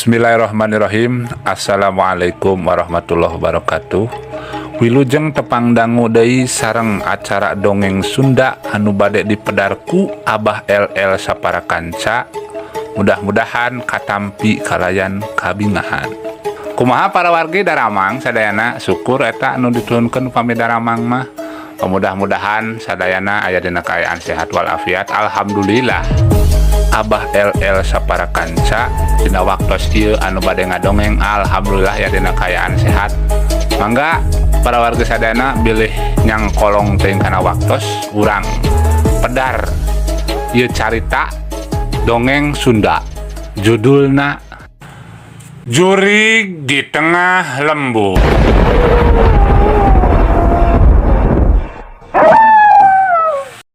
Bismillahirrahmanirrahim. Assalamualaikum warahmatullahi wabarakatuh. Wilujeng tepang dangu deui sareng acara dongeng Sunda anu bade dipedarku Abah LL saparakanca. Mudah-mudahan katampi kalayan kabingahan. Kumaha para wargi Daramang sadayana, syukur eta anu diturunkeun pami Daramang mah. Mudah-mudahan sadayana aya dina kaayaan sehat walafiat. Alhamdulillah. Abah LL saparakanca dina waktos ieu anu bade ngadongeng, alhamdulillah ya dina kaayaan sehat. Mangga para warga sadayana bilih nyang kolong teuing kana waktos urang pedar ieu carita dongeng Sunda. Judulna Jurig di Tengah Lembur.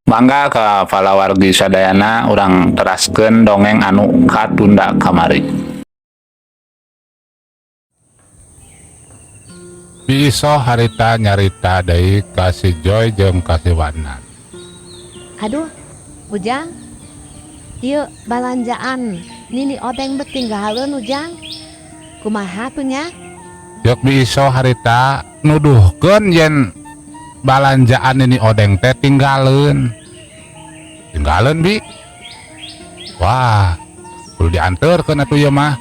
Mangga ka para wargi sadayana urang teraskeun dongeng anu katunda kamari. Biiso harita nyarita deui ka si Joy jeung ka si Wana. Aduh, Ujang, ieu balanjaan nini odeng betinggaleun Ujang. Kumaha punya? Jok biiso harita nuduhkeun yen balanjaan ini odeng teh tinggalin bi. Wah, perlu dianterkeun atuh ieu mah.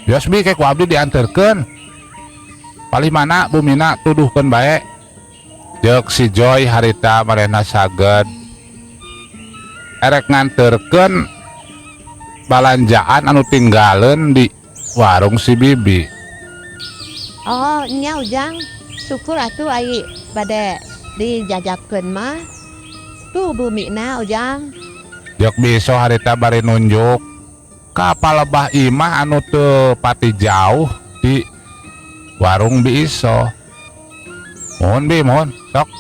Bios bi kayak ku abdi dianterkeun. Paling mana bumina tuduhkeun bae. Jek si Joy harita marena saged erek nganterkeun balanjaan anu tinggalin di warung si Bibi. Oh, nya Ujang, syukur atuh ai bade dijajabkeun mah. Tuh bumina Ujang. Jok biso harita bari nunjuk kapal lebah imah anu teu pati jauh di warung biso. Mohon bi, mohon sok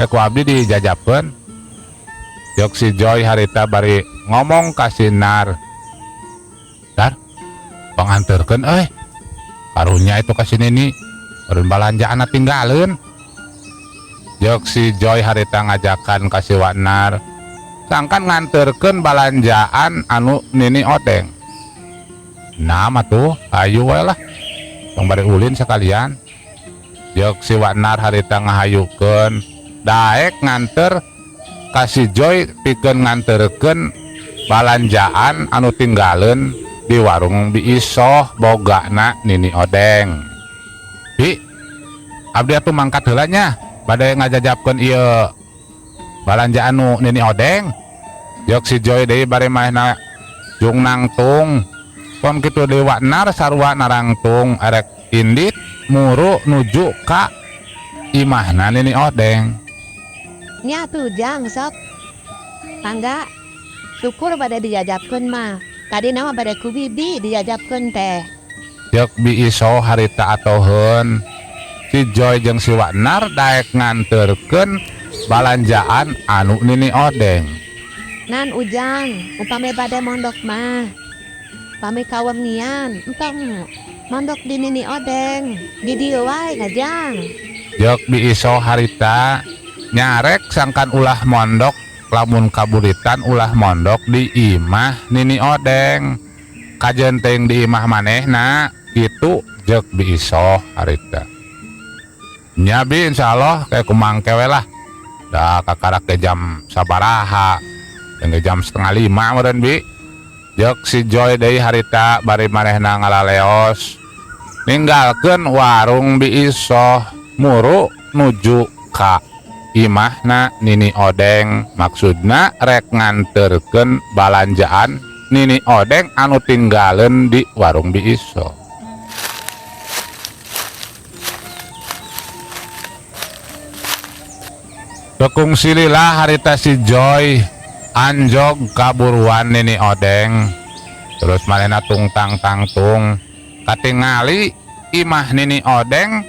ku abdi dijajabkeun. Jok si Joy harita bari ngomong ka Sinar, "Dar, panganterkeun euy. Karunya itu ka sini nih, urang balanjaan tinggalin." Jok si Joy harita ngajakan ka si Wanar, sangkan nganterkeun balanjaan anu nini odeng. Nah mah tuh, ayo wae lah. Tong bari ulin sekalian. Jok si Wanar harita ngahayukeun daek nganter ka si Joy pikeun nganterkeun balanjaan anu tinggalin di warung biisoh bogana nini odeng. Bi, abdi atuh mangkat heula nya. Bade ngajajabkeun ieu balanjaan nu nini odeng. Jok si Joy deui bari mahna jung nangtung. Pon kitu deui Wanar sarua narangtung erek indit muru nuju ka imahna nini odeng. Nya tuh Ujang sok. Tangga, syukur bade dijajabkeun mah. Tadi nama bade ku Bibi dijajabkeun teh. Jok biiso harita atoheun si Joy jeung si Wanar daek nganterkeun balanjaan anu nini odeng. Nan Ujang, upami bade mondok mah. Pami kawengian, entong mondok di nini odeng. Di dieu wae ngajang. Jok biiso harita nyarek sangkan ulah mondok, lamun kaburitan ulah mondok di imah nini odeng. Kajen teuing di imah manehna kitu jek biiso harita. Nya bi insyaallah kayak kumangke we lah. Da kakarak ke jam sabaraha? Ke jam 4:30 meureun bi. Jek si Joy deui harita bari manehna ngalaleos ninggalkeun warung biiso muru nuju ka imahna nini odeng. Maksudna rek nganterkeun balanjaan nini odeng anu tinggalin di warung biiso. Bekung silila harita si Joy anjog kaburuan nini odeng. Terus manehna tungtang tangtung katingali imah nini odeng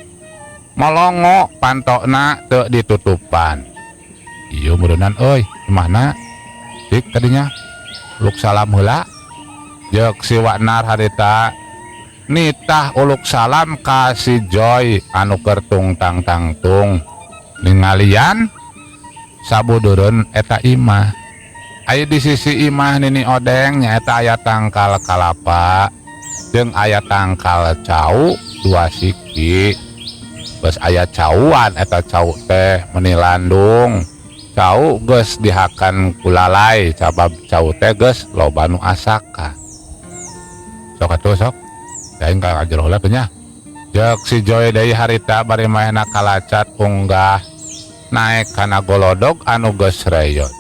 molongo pantokna teu ditutupan. Ieu meureunnan euy, imahna dik kadinya uluk salam heula. Jek si Wanar harita nitah uluk salam ka si Joy anu keur tungtang tangtung. Ningalian sabudureun eta imah. Aya di sisi imah nini odeng nyaeta aya tangkal kalapa jeung aya tangkal cau 2 siki. Geus aya cauan eta cau teh meuni landung. Cau geus dihakan kulalai sabab cau teh geus loba nu asaka. Sok atuh sok. Daing ka ajero heula teh nya. Jek si Joy deui harita bari maehna kalacat unggah naek kana golodog anu geus reyot.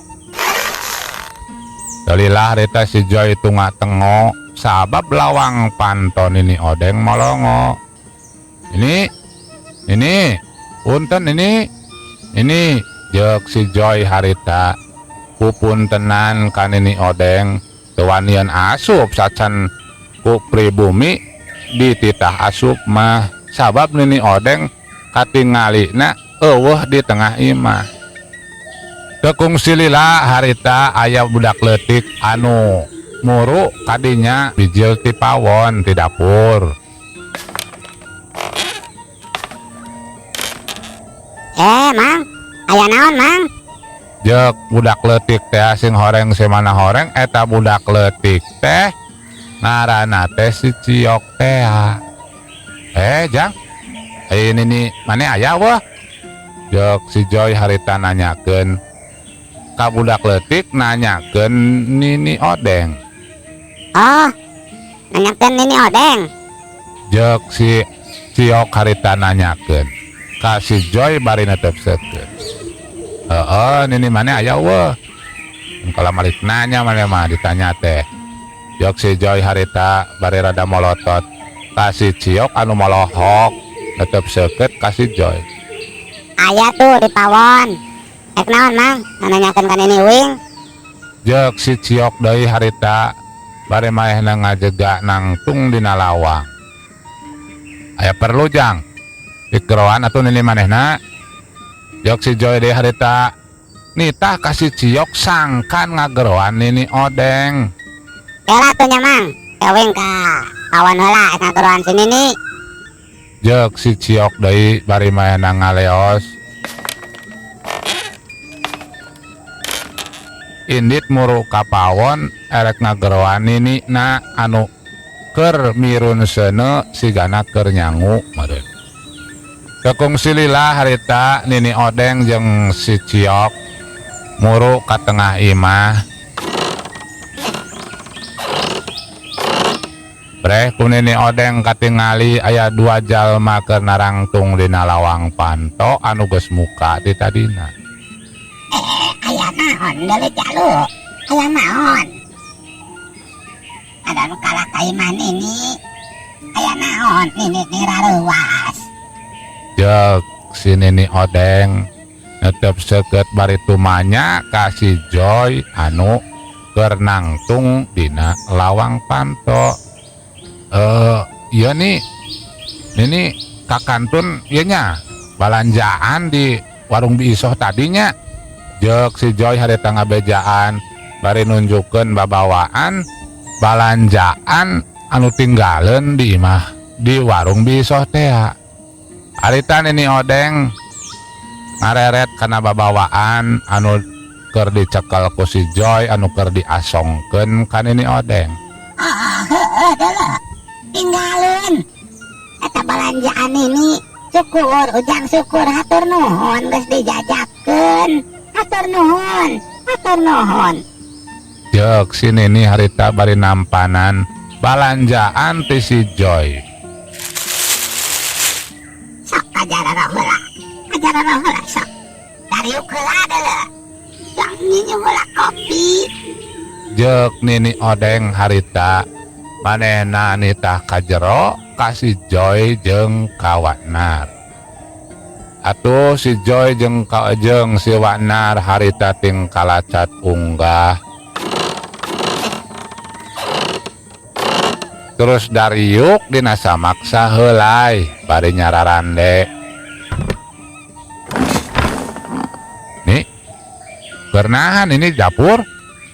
Dalilah harita si Joy tunga tengo sabab lawang panton ini odeng molongo. Ini punten ini jek si Joy harita pupun tenan kan ini odeng tewanian asup sacan ku pribumi dititah asup mah sabab nini odeng katingalina eueuh di tengah imah. Tekung silila harita aya budak leutik anu muru kadinya bijil ti pawon ti dapur. Mang, aya naon, Mang? Jek budak leutik teh sing horeng semana horeng eta budak leutik teh ngaranna teh si Ciok teh. Jang. Ini mane aya weh? Jek si Joy harita nanyakeun ka budak leutik nanyakeun Nini Odeng. Oh, nanyakeun Nini Odeng. Jek si Ciok harita nanyakeun ka si Joy bari netepseukeun. Nini mana aya weh? Kalau malik nanya mana mah ditanya teh. Jok si Joy harita bari rada molotot ka si Ciok anu molohok netepseukeun ka si Joy. Aya tuh di pawon. Naon, Mang? Nanyakeun ka Nini Wing. Jek si Ciok deui harita bari maehna ngajega nangtung dina lawang. Aya perlu jang? Dikeroan atuh Nini manehna. Jok si Joy deui harita nitah ka si Ciok sangkan ngageroan Nini Odeng. Heula tuh nya, Mang. Kawing ka pawon heula ngageroan si Nini. Jek si Ciok deui bari maehna ngaleos. Indit muru ka pawon erek ngageroan Nini na anu keur mirun seuneu sigana keur nyangu meureun. Tekung silila harita Nini Odeng jeung si Ciok muru ka tengah imah. Breh ku Nini Odeng katingali aya 2 jalma keur narangtung dina lawang panto anu geus muka di tadina. Aya naon deuleu jalu? Aya naon? Ada nu kalah ka imah Nini. Aya naon Nini nirareuwas? Jek si Nini Odeng netepseukeut bari tumanya ka si Joy anu keur nangtung dina lawang panto. Iya nih Nini kakantun ieu nya balanjaan di warung biisoh tadinya. Jek si Joy harita ngabejaan bari nunjukkeun babawaan balanjaan anu tinggaleun di imah di warung biisoh teh. Harita Nini Odeng ngareret kana babawaan anu keur dicekel ku si Joy anu keur diasongkeun ka Nini Odeng. Heueuh deuleu. Tinggalin. Eta balanjaan ini syukur, ujang syukur, hatur nuhun geus dijajakeun. Hatur nuhun. Jek si Nini harita bari nampanan balanjaan ti si Joy. Sok ajarana heula sok. Dariuk heula deuleu. Yang nyinyum heula kopi. Jek Nini Odeng harita manehna nitah ka jero ka si Joy jeung ka Watnar. Atuh si Joy jeung si Watnar harita ting kalacat unggah. Terus dariuk dina samaksa heulai bari nyararande. Nih, bernahan ini dapur.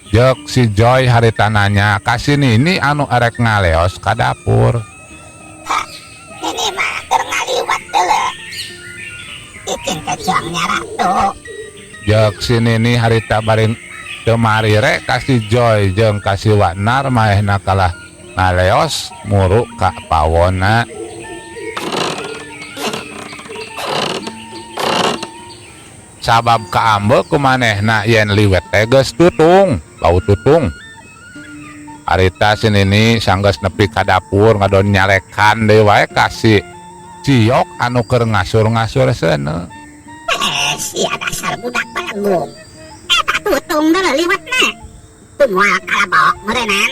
Jek si Joy harita nanya kasih Nini anu erek ngaleos ka dapur. Ini mah keur ngaliwat deuleu. Icin teh juangnya ratu. Jek si Nini harita bari teu mari rek kasih Joy jeung kasih Watnar maehna kalah ngaleos muru ka pawona. Sabab kaambe kumanehna yen liwet teges tutung, bau tutung. Arita sinini sanggeus nepi ka dapur ngadon nyalekan deui wae kasih ciok anu keur ngasur-ngasur seuneu. Sia dasar budak balagung. Eta tutung dah liwatna. Tumual kalabok meureunnan.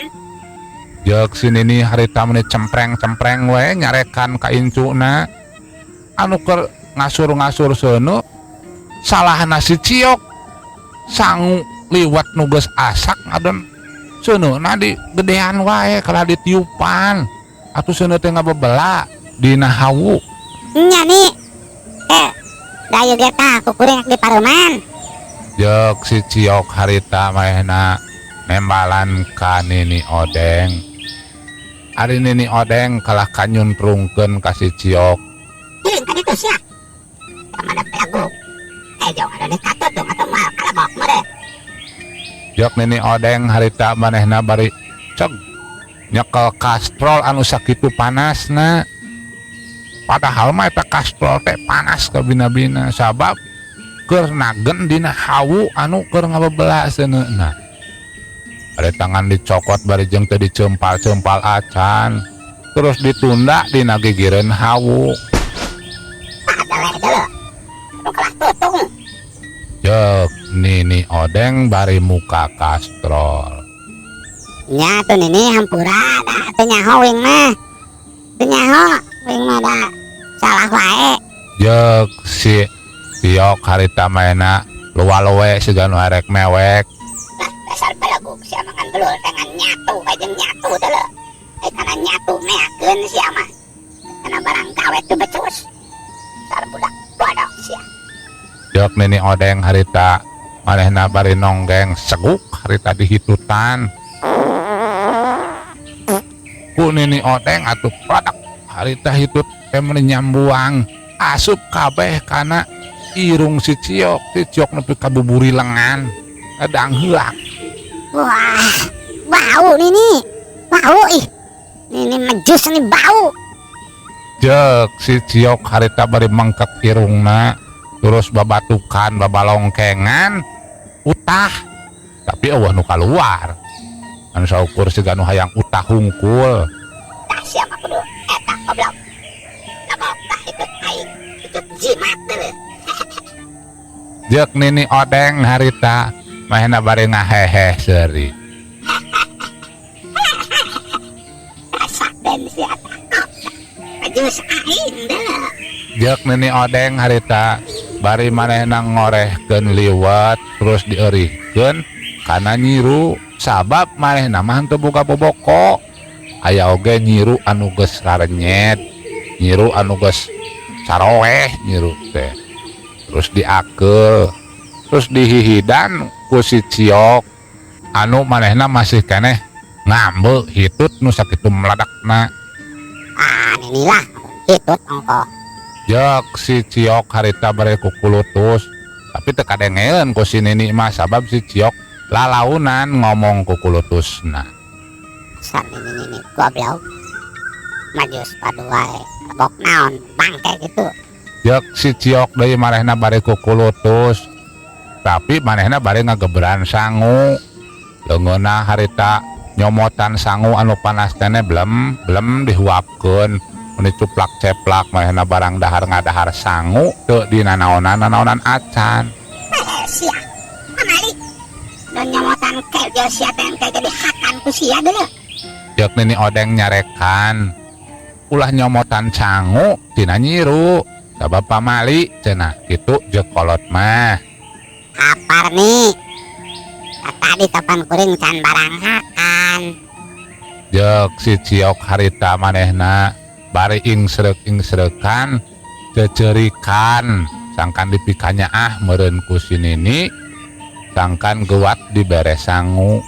Jeuk sinini harita meuni cempreng-cempreng we nyarekan ka incuna. Anu keur ngasur-ngasur seuneu salahna si ciok. Sangu liwat nu geus asak ngadon seuneuna di gedean wae kala ditiupan. Atuh seuneu teh ngabebela dina hawu. Nya nih. Dayu ge tah kukuring di pareuman. Jeuk si ciok harita maehna nembalan ka Nini Odeng. Ari Nini Odeng kalah kanyuntrungkeun ka si ciok. Kiring ka ditu sia. Pamana balagung. Jauh ada di katut dong atau mal kalabok mere. Jeuk Nini Odeng harita manehna bari ceg nyekel kastrol anu sakitu panasna. Padahal mah eta kastrol teh panas ka bina-bina sabab keur nagen dina hawu anu keur ngabebela seuneuna. Bari tangan dicokot bari jeung teu dicempal-cempal acan terus ditunda dina gigireun hawu. Jeuk Nini Odeng bari muka kastrol. Nya tuh Nini hampura dah teu nyaho wing mah. Teu nyaho wing mah dah salah wae. Jeuk si ciok harita maena luwa-luwe siganu erek mewek. Dasar balagung sia mangan belul dengan nyatu kajeng nyatu teh leuh. Kana nyatu meakeun sia mah. Kana barang gawe teu becus. Dasar budak bodoh sia. Jeuk Nini Odeng harita manehna bari nonggeng seguk harita dihitutan. Ku Nini Odeng atuh produk harita hitut teh meuni nyambuang asup kabeh kana irung si ciok. Si ciok nepi ka buburi lengan edang heulak. Wah, bau Nini. Bau ih. Nini mejus nih bau. Jeuk si ciok harita bari mengkek irungna terus babatukan babalongkengan utah tapi eueuh nu kaluar anu saukur siganu hayang utah hungkul. Tah sia mah kudu eta goblok. Nabok tah ikut aing ikut jimat teh. Jeuk Nini Odeng harita mahena bari ngaheheh seuri. Asa ben sia takok. Ajus aing dah. Jeuk Nini Odeng harita bari manehna ngorehkeun liwat terus dieurihkeun kana nyiru sabab manehna mah henteu boga boboko. Aya oge nyiru anu geus rarenyet, nyiru anu geus saroeh nyiru teh. Terus diakeul, terus dihihidan ku si ciok anu manehna masih keneh ngambe hitut nu sakitu meladakna. Ah, Nini lah hitut ongko. Jeuk si ciok harita bari kukulutus tapi teu kadengeun ku si Nini mah sabab si ciok lalaunan ngomong kukulutusna. Dasar Nini goblok. Majus padu wae. Bok naon bangke gitu. Jeuk si ciok deui manehna bari kukulutus tapi manehna bari ngagebran sangu. Leungeunna harita nyomotan sangu anu panas teh belum dihuapkeun. Mun dicuplak-ceplak manehna barang dahar ngadahar sangu teu dina naonan acan. Sia. Amali. Dan nyamotan kerja sia teh kayak jadi hakan ku sia deuleu. Jeuk Nini Odeng nyarekan ulah nyomotan sangu tina nyiru sabab pamali cenah kitu jeuk kolot mah. Apar nih. Tadi topan kuring can barang hakan. Jeuk si ciok harita manehna bari ingsrek-ingsrekan cecerikan sangkan dipikanya meureun ku si Nini sangkan gewat diberes sangu.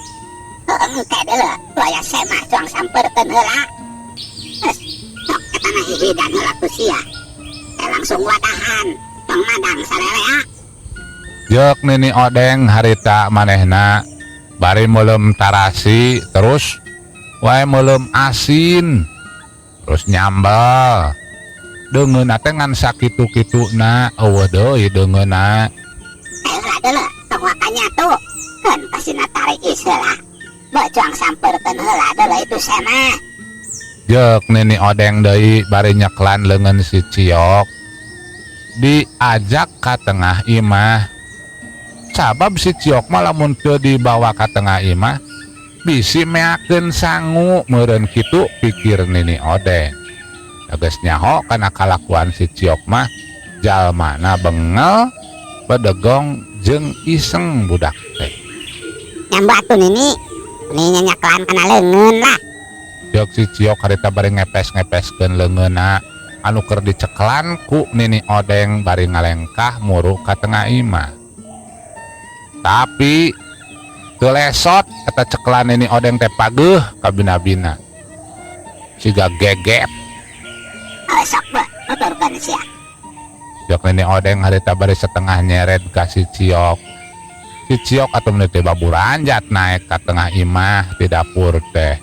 Engke deuleu, aya semah cuang sampeurkeun heula. Geus, sok eta mah hihidan heula ku sia. Langsung wadahan, tong madang salelea. Jeuk Nini Odeng harita manehna bari meulem tarasi terus wae melem asin terus nyambal dengan teh ngan sakitu-kituna eueuh deui deungeunna. Heula deuleu tong waka nyatu kan pasina tarik iseulah bocang sampeurkeun heula deuleu itu sama. Jek Nini Odeng deui bari nyeklan leungeun si Ciok diajak ka tengah imah. Sabab si Ciok mah lamun teu dibawa ka tengah imah bisi meakeun sangu meureun kitu pikir Nini Odeng. Geus nyaho kana kalakuan si Ciok mah jalmana beungel bedegong jeung iseng budak teh. Nyambu atuh Nini nyaklan kana leungeun lah. Jok si Ciok harita bari ngepes-ngepeskeun leungeunna anu keur diceklan ku Nini Odeng bari ngalengkah muru ka tengah imah. Tapi teu lesot eta ceklan Nini Odeng teh pageuh ka bina-bina. Siga geget. Sok beuh nuturkeun sia. Jok Nini Odeng harita bari setengah nyeret ka si Ciok. Si Ciok atuh meuni teh baburanjat naek ka tengah imah di dapur teh.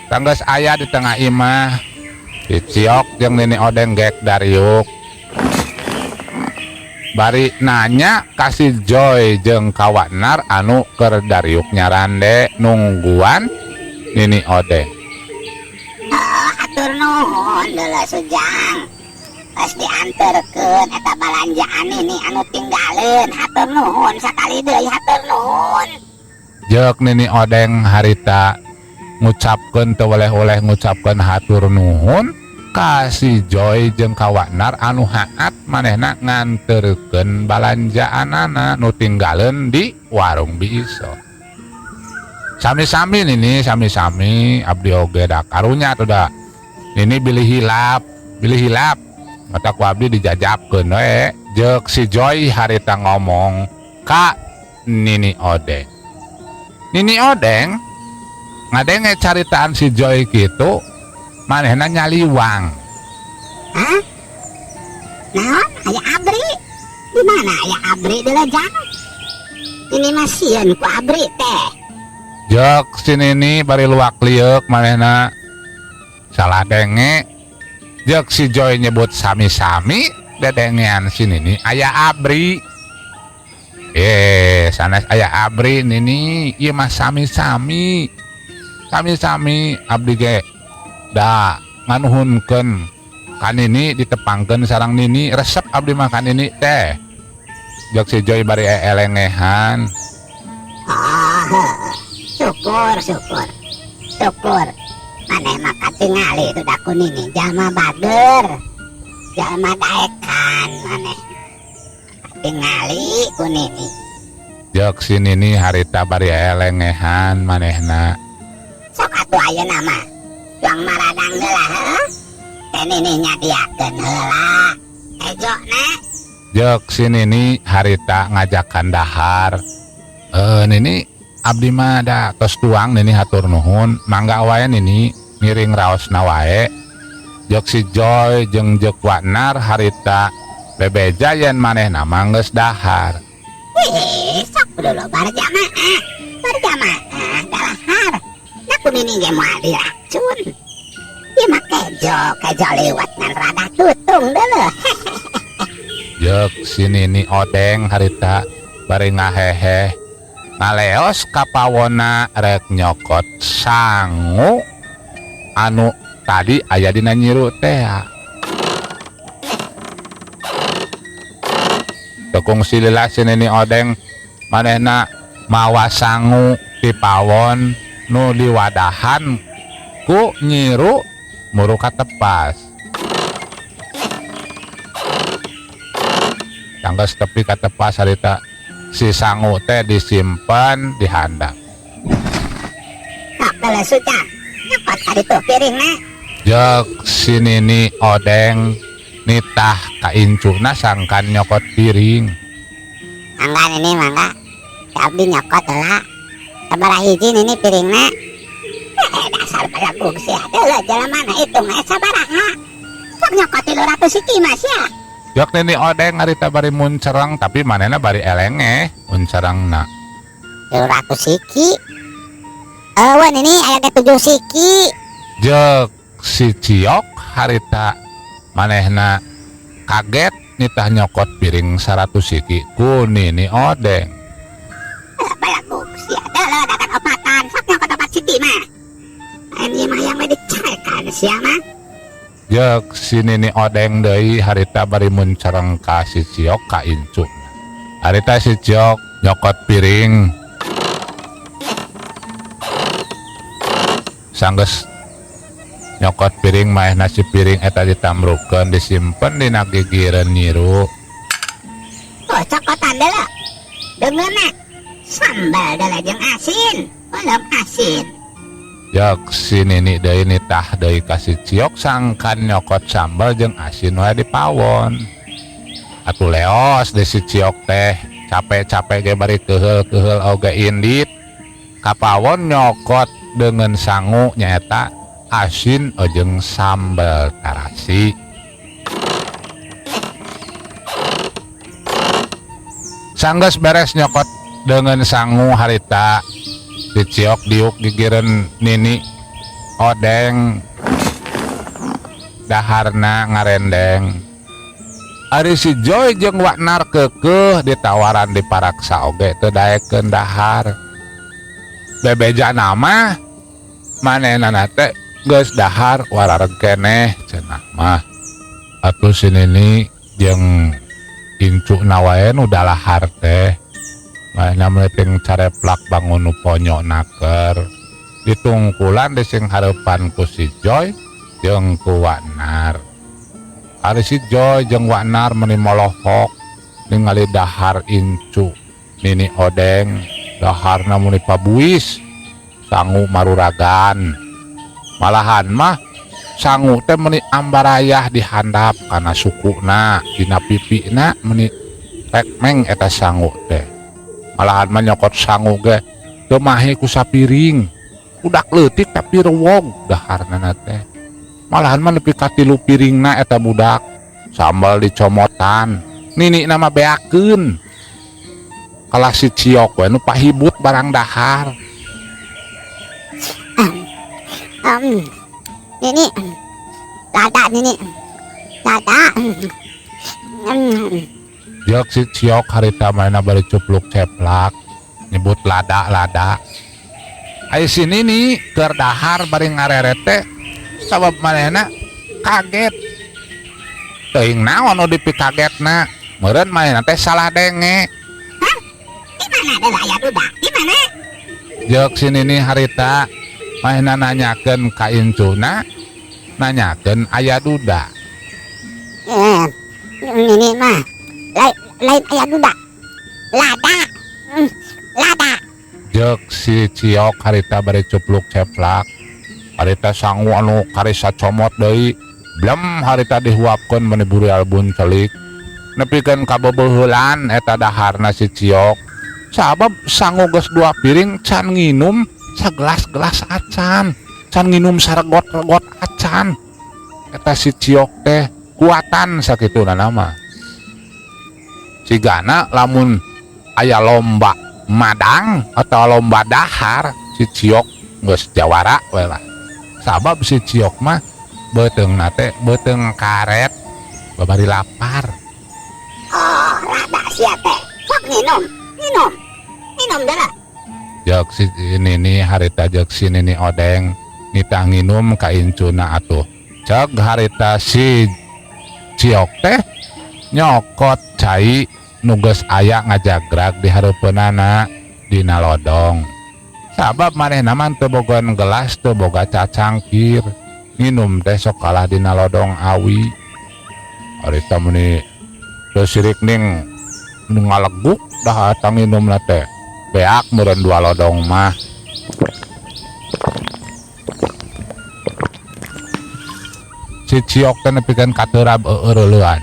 Tanggeus aya di tengah imah, si Ciok jeung Nini Odeng gek dariuk. Bari nanya ka si Joy jeung kawanar anu keur dariuk nyarande nungguan Nini Odeng. Atur nuhun deuleu Sujang. Pas dianterkeun eta balanjaan ini anu tinggaleun hatur nuhun sakali deui hatur nuhun. Jek Nini Odeng harita ngucapkeun teu oleh-oleh ngucapkeun hatur nuhun ka si Joy jeung kawanar anu haat manehna nganterkeun balanjaanana nu tinggaleun di warung Biiso. Sami-sami Nini sami-sami abdi oge da karunya tuh da. Nini bilih hilap mata ku abdi dijajabkeun we. Jek si Joy harita ngomong ka Nini Odeng. Nini Odeng ngadenge caritaan si Joy kitu manehna nyaliwang. Hah? Naon aya abri? Di mana aya abri deuleu Jang? Ini mah sieun ku abri teh. Jek si Nini bari luak liuk manehna salah denge. Jek si Joy nyebut sami-sami dedengean si Nini aya abri. Sanes aya abri Nini ieu mah sami-sami. Sami-sami abdi ge da nganuhunkeun ka Nini ditepangkeun sareng Nini resep abdi makan Nini teh. Jek si Joy bari elengehan. Syukur maneh mah katingali itu daku Nini jalma bager jalma daekan maneh katingali ku Nini. Jek si Nini harita bari elengehan manehna. Sok atuh ayeuna mah yang maradang heula heuh teh Nini nyadiakeun heula ejona. Jek si Nini harita ngajakan dahar. Nini abdi mah da tos tuang Nini hatur nuhun mangga wae Nini ngiring raosna wae. Jek si Joy jeung Jek Wanar harita bebeja yen manehna mah geus dahar. Sok dulu berjamaah dalahar naku Nini ge moal diracun. Ieu mah kejo liwat ngan rada tutung deuleu. Jek si Nini Odeng harita bari ngahehe ngaleos ka pawona rek nyokot sangu anu tadi aya dina nyiru teh. Tekung silila si Nini Odeng manehna mawa sangu ti pawon nu diwadahan ku nyiru muru ka tepas. Tanggas tepi ka tepas harita si sangu teh disimpan di handap. Sok deuleu Sujang nyokot ka ditu piringna. Jek si Nini Odeng nitah ka incuna sangkan nyokot piring. Mangga Nini mangga si abdi nyokot heula sabaraha hiji Nini piringna. Dasar balagug sia deuleu jelemana hitung sabaraha. Sok nyokot 300 siki Mas ya. Jek Nini Odeng harita bari muncereng tapi manehna bari elenge muncerengna. 100 siki. Wan ini aya ke 7 siki. Jek si Ciok harita manehna kaget nitah nyokot piring 100 siki ku Nini Odeng. Balagog sia teuleud datang opatan sok nyokot 4 siki mah. Ini mah yang dicarekan sia mah. Jek si Nini Odeng deui harita bari mun cereng ka si Ciok ka incu. Harita si Ciok nyokot piring sanggeus nyokot piring mah nasi piring eta ditamrukeun disimpen dina gigireun nyiru. Oh cokotan deula. Dengeuna sambal deula jeung asin. Belum asin. Jek si Nini deui nitah deui ka si Ciok sangkan nyokot sambal jeung asin wae di pawon. Atuh leos di si Ciok teh capek-capek ge bari keheul-keheul oge indit ka pawon nyokot dengan sangu nyaeta asin jeung sambal tarasi. Sanggeus beres nyokot dengan sangu harita si Ciok diuk gigireun Nini Odeng daharna ngarendeng. Ari si Joy jeung Waknar keukeuh ditawaran diparaksa oge teu daekeun dahar. Bebejana mah manehna teh geus dahar warareg keneh cenah mah. Atuh si Nini jeung incuna wae nu dalahar teh manehna meuting careplak bangun nu ponyokna keur ditungkulan di sing hareupan ku si Joy jeung ku Waknar. Ari si Joy jeung Waknar meuni molohok ningali dahar incu Nini Odeng. Daharna muni pabuis sangu maruragan. Malahan mah sangu teh meuni ambarayah dihandap kana sukuna dina pipina meuni rekmeng eta sangu teh. Malahan mah nyokot sangu ge teu mahe ku sapiring. Udak leutik tapi rewog daharna teh. Malahan mah nepi ka 3 piringna eta budak. Sambal dicomotan. Nini nama beakeun. Kalah si Ciok we nu pahibut barang dahar. Nini lada Nini lada. Jek si Ciok harita mainna bari cupluk ceplak nyebut lada. Ai si Nini keur dahar bari ngareret teh sabab manehna kaget. Teuing naon nu dipikagetna meureun manehna teh salah denge. Dimana deula aya duda? Dimana? Jek si Nini harita mainna nanyakeun ka incuna nanyakeun aya duda. Nini mah lain aya duda. Lada. Lada. Jek si Ciok harita bari cupluk ceplak harita sangu anu karisa comot deui blem harita dihuapkeun meuni buri albun celik nepikeun ka beuheulan eta daharna si Ciok sabab sangu geus 2 piring can nginum sagelas-gelas acan can nginum saregot-regot acan eta si Ciok teh kuatan sakituna nama sigana lamun aya lomba madang atau lomba dahar si Ciok geus jawara we lah sabab si Ciok mah beuteungna teh beuteung karet babari lapar. Oh, lada sia teh. Sok minum deula. Jek si Nini harita jek si Nini Odeng nitah nginum ka incuna atuh. Cek harita si Ciok teh nyokot cai nu geus aya ngajagrag di hareupeunana dina lodong. Sabab manehna mah teu bogaan gelas teu boga cacangkir. Nginum teh sok kalah dina lodong awi. Harita meni teu sirik ning nu ngaleguk dah atang nginumna teh. Beak meureun 2 lodong mah. Si Ciok teh nepikeun kateurab eureuleuan.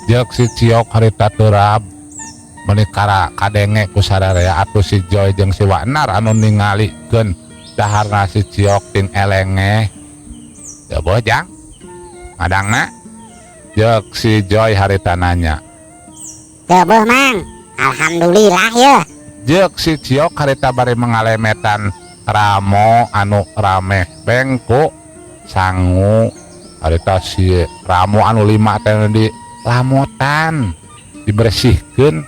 Jek si Ciok harita teurab meuni kadenge ku sadarea atuh si Joy jeung si Waknar anu ningalikeun daharna si Ciok ting elenge. Ya bojang ngadangna. Jek si Joy harita nanya. Teu beuh mang. Alhamdulillah ya. Jek si Ciok harita bari mengalemetan ramo anu rame bengko sangu harita si ramo anu 5 teh di lamotan dibersihkeun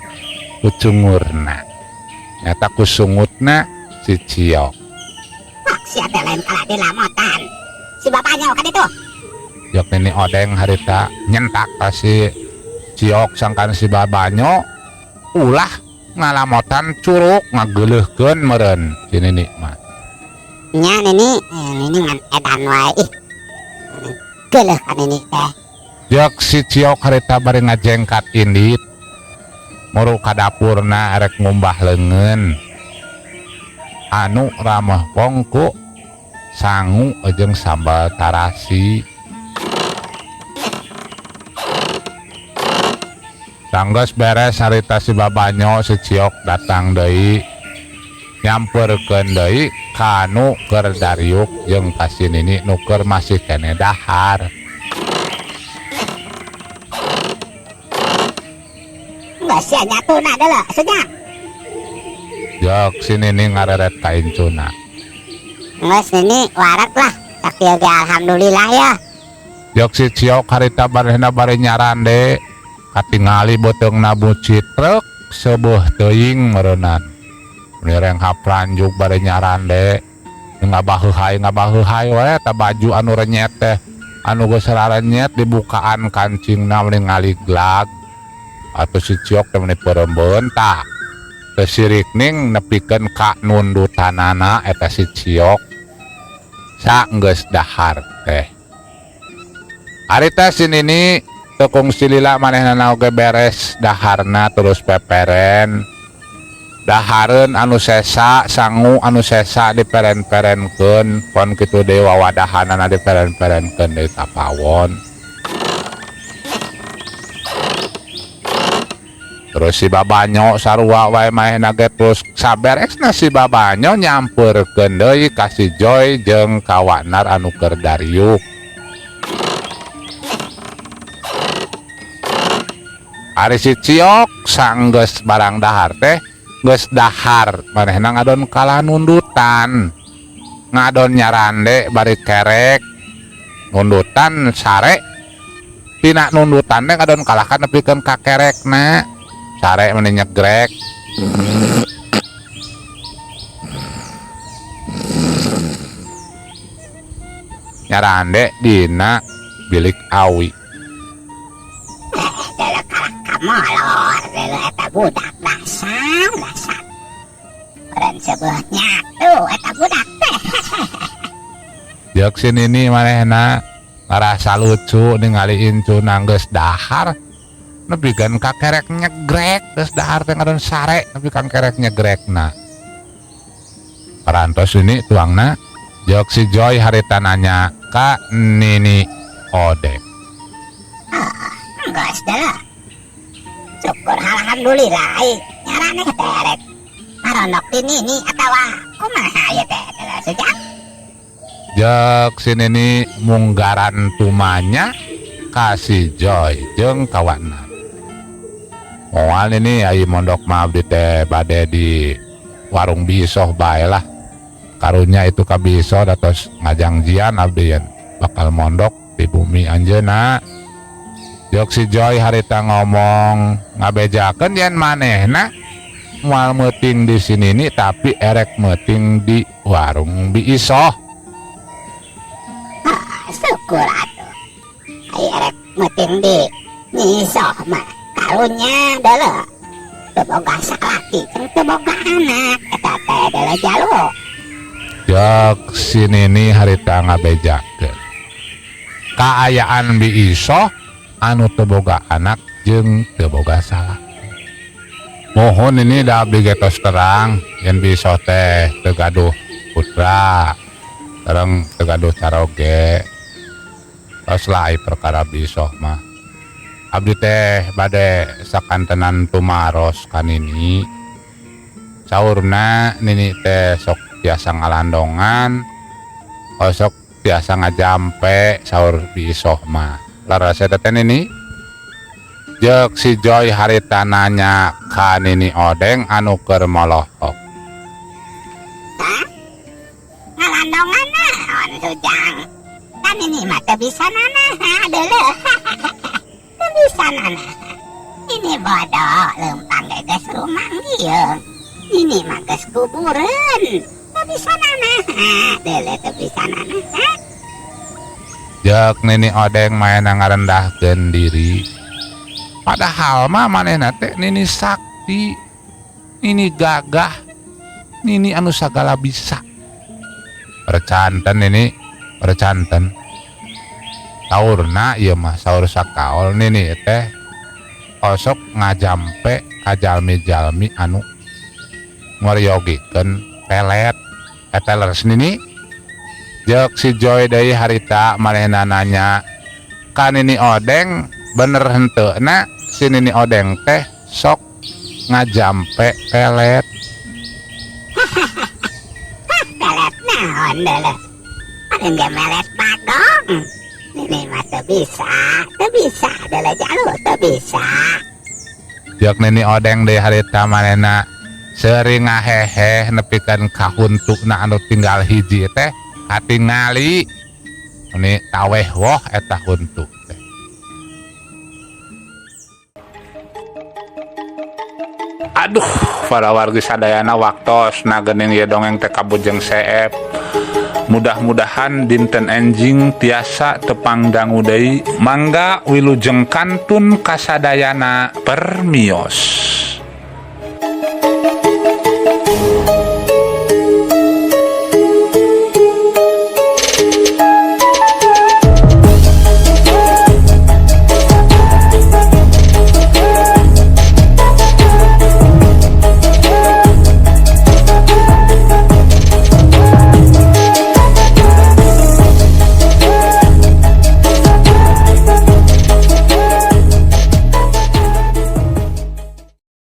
ku cungurna nyata ku sungutna si Ciok. Sia teh lain kalah di lamotan. Si bapaknya kan itu. Jok ini odeng harita nyentak ka si Ciok sangkan si babanyo ulah ngalamotan curug ngageuleuhkeun meureun si Nini mah. Nya nini ngan edan wae ih. Geuleuh kan nini teh. Jok si Ciok harita bari ngajengkat indit muru ka dapurna arek ngumbah leungeun anu ramah pongku sangu jeung sambal tarasi. Tangges beres harita si babanyo si Ciok datang deui nyamperkeun deui ka anu keur dariuk jeung ka si Nini nu keur masih kene dahar. Geus sia nyatuna deuleu seujang. Jok si Nini ngareret ka incuna. Geus nini warak lah. Sakieu ge alhamdulillah ya. Jok si Ciok harita barehna bari nyarande katingali beteungna bucit truk sebuah teuing meureunnan. Mireng haplanjuk bari nyarande ngabaheuhai we ta baju anu renyet teh anu geus rarenyet dibukaan kancingna ningali glag atuh si Ciok teh meuni peurembeun tah teu sirikning nepikeun ka nundutanana eta si Ciok saenggeus dahar teh. Ari teh si Nini tekung silila manehna oge beres daharna terus peperen dahareun anu sesa sangu anu sesa diperen-perenkeun pon kitu deui wawadahanana diperen-perenkeun deui tapawon. Terus si babanyo sarua wae manehna ge terus saberesna si babanyo nyampeurkeun deui ka si Joy jeung kawanar anu keur dariuk. Ari si Ciok sanggeus barang dahar teh geus dahar manehna ngadon kala nundutan ngadon nyarande bari kerek nundutan sare tina nundutan teh ngadon kalakan nepikeun ka kerekna sare meuni nyegrek. Nyarande dina bilik awi. Molor dulu eta budak dasar. Orang sebutnya tuh eta budak teh. Jok si Nini manehna ngarasa lucu ningali incuna geus dahar nepikeun ka kerek nyegrek geus dahar teh ngadon sare nepikeun kerek nyegrekna. Parantos ini tuangna jok si Joy harita nanya ka Nini Odek. Geus deuleu. Syukur alhamdulillah nyarane teh rek marondok di Nini atawa kumaha ieu teh seujang. Jek si Nini munggaran tumanya kasih Joy jeung kawanna. Moal ini ai mondok mah abdi teh bade di warung bisoh bae lah. Karunya itu ka bisoh datos ngajangjian abdi yen bakal mondok di bumi anjeunna. Jok si Joy harita ngomong ngabejakeun yen manehna moal meuting di sini nih tapi erek meuting di warung bisoh. Syukur atuh. Ai erek meuting di bisoh mah karunya deuleu. Teu boga salaki jeung teu boga anak eta teh deuleu jalo. Jok si Nini harita ngabejakeun kaayaan bisoh anu teu boga anak jeung teu boga salah. Mohon ini da abdi getos terang yen bisoh teh teu gaduh putra sareng teu gaduh caroge. Tos lain perkara bisoh mah. Abdi teh bade sakantenan tumaros ka Nini. Saurna Nini teh sok biasa ngalandongan, sok biasa ngajampe saur bisoh mah. Laras eta teh Nini? Jek si Joy harita nanya ka Nini Odeng anu keur molohok. Hah? Ngalandongan naon Ujang? Kan ini mah teu bisa nanaha deuleuh. Teu bisa nanaha. Ini bodoh leumpang geus rumanggieu. Ini mah geus kubureun. Teu bisa nanaha, deuleuh teu bisa nanaha. Jek Nini Odeng main ngarendahkeun diri. Padahal mah manehna teh Nini sakti, Nini gagah, Nini anu sagala bisa. Percanten Nini, percanten. Saurna ieu mah saur sakaol Nini teh kosok ngajampe ka jalmi-jalmi anu ngoriogikeun pelet etelers Nini. Jek si Joy deui harita manehna nanya ka Nini Odeng, bener henteuna si Nini Odeng teh sok ngajampe pelet. Pelet naon deuleuh? Paling ge melet bagong. Ini mah teu bisa deuleuh jalur teu bisa. Jek Nini Odeng deui harita manehna seuring ngaheheh nepikeun ka huntukna anu tinggal hiji teh katingali. Ini taweh woh eta huntuk teh. Aduh, para wargi sadayana waktos nagening ya dongeng teh kabujeng seep. Mudah-mudahan dinten enjing tiasa tepang dangu deui. Mangga wilujeng kantun kasadayana permios.